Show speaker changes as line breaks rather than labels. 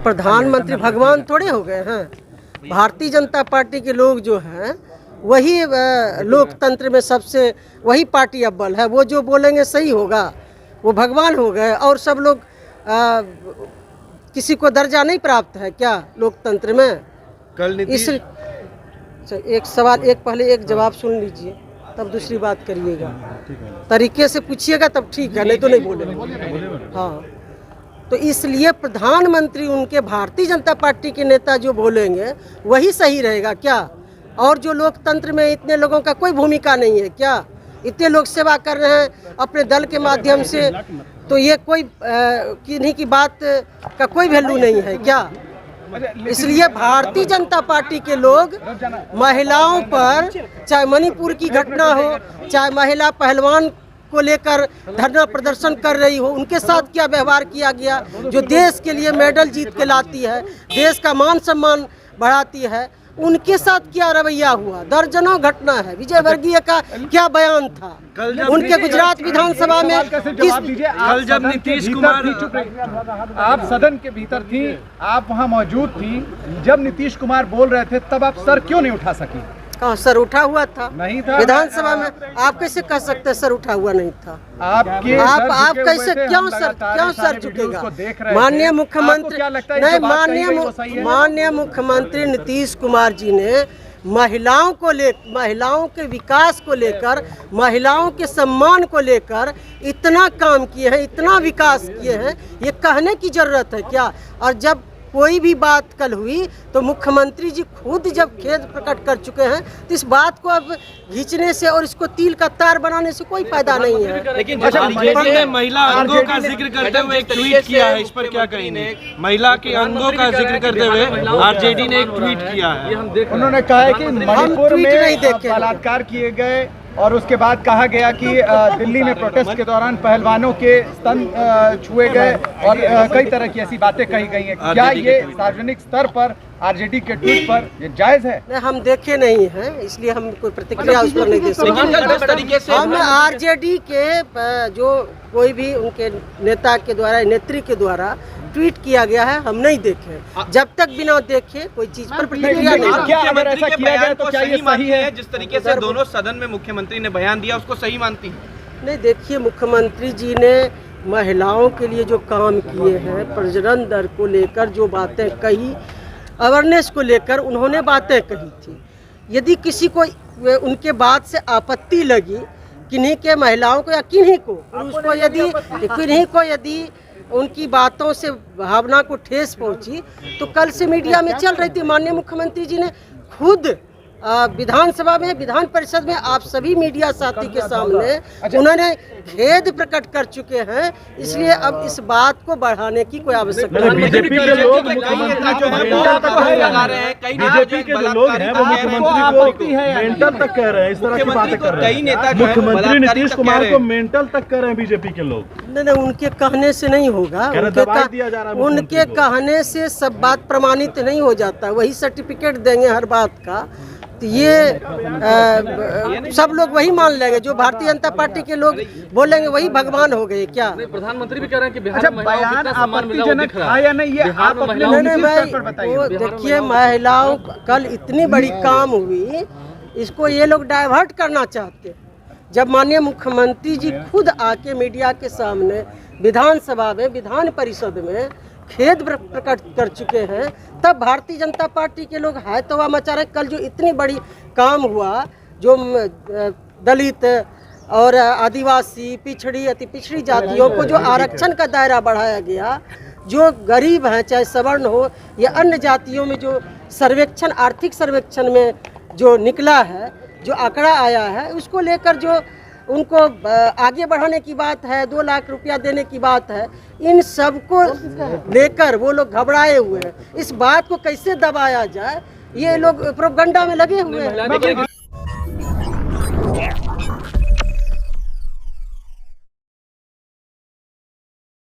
प्रधानमंत्री भगवान थोड़े हो गए हैं। भारतीय जनता पार्टी के लोग जो हैं वही लोकतंत्र में सबसे वही पार्टी अव्वल है। वो जो बोलेंगे सही होगा, वो भगवान हो गए। और सब लोग किसी को दर्जा नहीं प्राप्त है क्या लोकतंत्र में?
कल
इस एक सवाल पहले एक जवाब सुन लीजिए, तब दूसरी बात करिएगा। तरीके से पूछिएगा तब ठीक है, नहीं तो नहीं बोलेंगे। हाँ, तो इसलिए प्रधानमंत्री उनके भारतीय जनता पार्टी के नेता जो बोलेंगे वही सही रहेगा क्या? और जो लोकतंत्र में इतने लोगों का कोई भूमिका नहीं है क्या? इतने लोग सेवा कर रहे हैं अपने दल के माध्यम से, तो ये कोई किन्हीं की बात का कोई वैल्यू नहीं है क्या? इसलिए भारतीय जनता पार्टी के लोग महिलाओं पर, चाहे मणिपुर की घटना हो, चाहे महिला पहलवान को लेकर धरना प्रदर्शन कर रही हो, उनके साथ क्या व्यवहार किया गया, जो देश के लिए मेडल जीत के लाती है, देश का मान सम्मान बढ़ाती है, उनके साथ क्या रवैया हुआ? दर्जनों घटना है। विजय वर्गीय का क्या बयान था उनके गुजरात विधानसभा में?
कल जब नीतीश कुमार,
आप सदन के भीतर थी, आप वहां मौजूद थी, जब नीतीश कुमार बोल रहे थे तब आप सर क्यों नहीं उठा सकी?
कहाँ सर उठा हुआ था?
नहीं था
विधानसभा में। आप कैसे कह सकते हैं सर उठा हुआ नहीं था?
आप
कैसे क्यों सर झुकेगा? माननीय मुख्यमंत्री नहीं, माननीय मुख्यमंत्री नीतीश कुमार जी ने महिलाओं के विकास को लेकर, महिलाओं के सम्मान को लेकर इतना काम किए हैं, इतना विकास किए हैं, ये कहने की जरूरत है क्या? और जब कोई भी बात कल हुई तो मुख्यमंत्री जी खुद जब खेद प्रकट कर चुके हैं, तो इस बात को अब खींचने से और इसको तिल का तार बनाने से कोई फायदा नहीं है।
लेकिन आरजेडी ने महिला अंगों का जिक्र करते हुए एक ट्वीट किया है, इस पर क्या कहेंगे? महिला के अंगों का जिक्र करते हुए आरजेडी ने एक ट्वीट किया है।
उन्होंने कहा है कि मणिपुर में बलात्कार किए गए और उसके बाद कहा गया कि दिल्ली में प्रोटेस्ट के दौरान पहलवानों के स्तन छुए गए और कई तरह की ऐसी बातें कही गई हैं। क्या ये सार्वजनिक स्तर पर आरजेडी के ट्वीट पर ये जायज है?
नहीं, हम देखे नहीं हैं, इसलिए हम कोई प्रतिक्रिया उस पर नहीं दे सकते। हम आरजेडी के जो कोई भी उनके नेता के द्वारा, नेत्री के द्वारा ट्वीट किया गया है, हम नहीं देखे। जब तक बिना देखे कोई चीज पर प्रतिक्रिया नहीं।
क्या अगर ऐसा किया गया तो क्या ये सही है?
जिस तरीके से दोनों सदन में मुख्यमंत्री ने बयान दिया, उसको सही मानती है?
नहीं, देखिए, मुख्यमंत्री जी ने महिलाओं के लिए जो काम किए हैं, प्रजनन दर को लेकर जो बातें कही, अवेयरनेस को लेकर उन्होंने बातें कही थी। यदि किसी को उनके बात से आपत्ति लगी, किन्हीं के महिलाओं को या किन्हीं को यदि उनकी बातों से भावना को ठेस पहुंची, तो कल से मीडिया में चल रही थी। माननीय मुख्यमंत्री जी ने खुद विधानसभा में, विधान परिषद में आप सभी मीडिया साथी के सामने उन्होंने खेद प्रकट कर चुके हैं। इसलिए अब इस बात को बढ़ाने की कोई आवश्यकता नहीं।
बीजेपी के लोग मुख्यमंत्री को मेंटल तक कह रहे हैं, इस तरह की बातें कर रहे हैं। मुख्यमंत्री नीतीश कुमार को मेंटल तक कह रहे हैं बीजेपी के लोग।
नहीं, उनके कहने से नहीं होगा। उनके कहने से सब बात प्रमाणित नहीं हो जाता। वही सर्टिफिकेट देंगे हर बात का, तो ये सब लोग वही मान लेंगे। जो भारतीय जनता पार्टी के लोग बोलेंगे वही भगवान हो गए क्या?
प्रधानमंत्री भी कह रहे हैं कि बिहार में
बयान आपत्तिजनक था या नहीं, ये आप अपने निजी स्तर पर बताइए।
देखिए, महिलाओं कल इतनी बड़ी काम हुई, इसको ये लोग डाइवर्ट करना चाहते हैं। जब माननीय मुख्यमंत्री जी खुद आके मीडिया के सामने विधानसभा में, विधान परिषद में खेद प्रकट कर चुके हैं, तब भारतीय जनता पार्टी के लोग हाय तवा मचा रहे। कल जो इतनी बड़ी काम हुआ, जो दलित और आदिवासी, पिछड़ी, अति पिछड़ी जातियों को जो आरक्षण का दायरा बढ़ाया गया, जो गरीब हैं, चाहे सवर्ण हो या अन्य जातियों में जो सर्वेक्षण, आर्थिक सर्वेक्षण में जो निकला है, जो आंकड़ा आया है, उसको लेकर जो उनको आगे बढ़ाने की बात है, 2 लाख रुपया देने की बात है, इन सब को लेकर वो लोग घबराए हुए हैं। इस बात को कैसे दबाया जाए, ये लोग प्रोपेगेंडा में लगे हुए हैं।